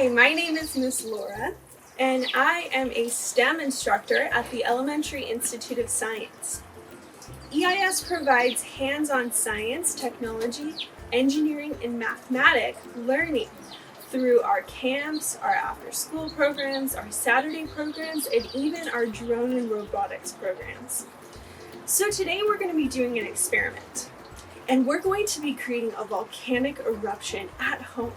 Hi, my name is Miss Laura, and I am a STEM instructor at the Elementary Institute of Science. EIS provides hands-on science, technology, engineering, and mathematics learning through our camps, our after-school programs, our Saturday programs, and even our drone and robotics programs. So today we're going to be doing an experiment, and we're going to be creating a volcanic eruption at home.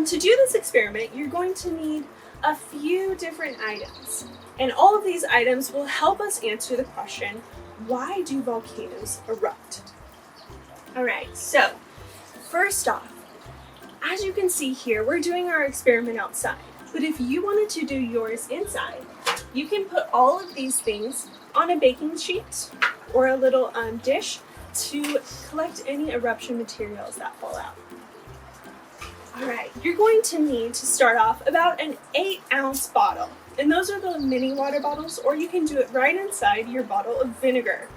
To do this experiment, you're going to need a few different items, and all of these items will help us answer the question, why do volcanoes erupt? Alright, so first off, as you can see here, we're doing our experiment outside, but if you wanted to do yours inside, you can put all of these things on a baking sheet or a little dish to collect any eruption materials that fall out. Alright, you're going to need to start off about an 8-ounce bottle. And those are the mini water bottles, or you can do it right inside your bottle of vinegar.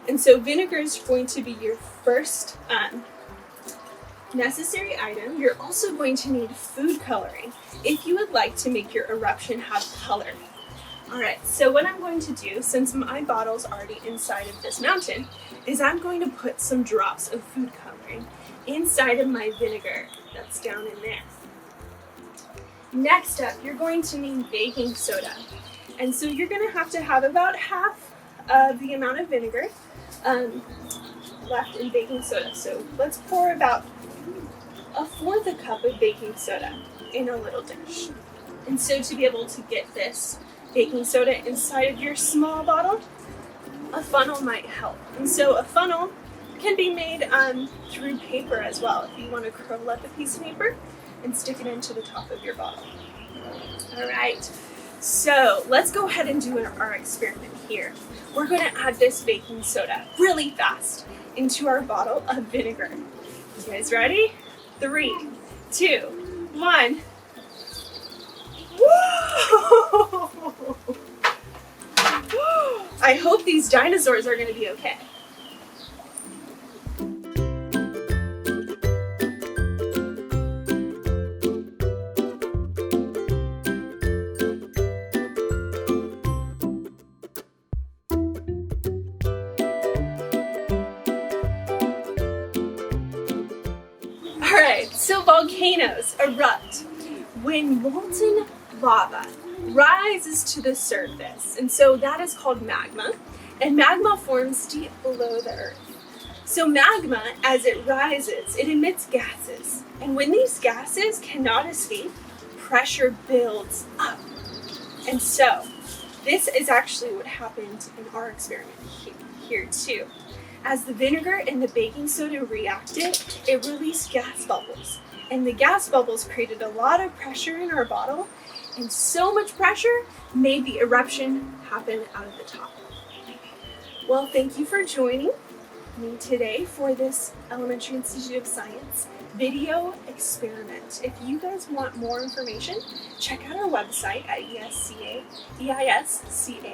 And so vinegar is going to be your first necessary item. You're also going to need food coloring if you would like to make your eruption have color. Alright, so what I'm going to do, since my bottle's already inside of this mountain, is I'm going to put some drops of food coloring inside of my vinegar that's down in there. Next up, you're going to need baking soda. And so you're going to have about half of the amount of vinegar left in baking soda. So let's pour about 1/4 cup of baking soda in a little dish. And so to be able to get this baking soda inside of your small bottle, a funnel might help. And so a funnel can be made through paper as well, if you want to curl up a piece of paper and stick it into the top of your bottle. Alright, so let's go ahead and do our experiment here. We're going to add this baking soda really fast into our bottle of vinegar. You guys ready? 3, 2, 1. Whoa! I hope these dinosaurs are going to be okay. Alright, so volcanoes erupt when molten lava rises to the surface, and so that is called magma, and magma forms deep below the earth. So magma, as it rises, it emits gases, and when these gases cannot escape, pressure builds up. And so this is actually what happened in our experiment here too. As the vinegar and the baking soda reacted, it released gas bubbles. And the gas bubbles created a lot of pressure in our bottle, and so much pressure made the eruption happen out of the top. Well, thank you for joining me today for this Elementary Institute of Science video experiment. If you guys want more information, check out our website at eisca.org.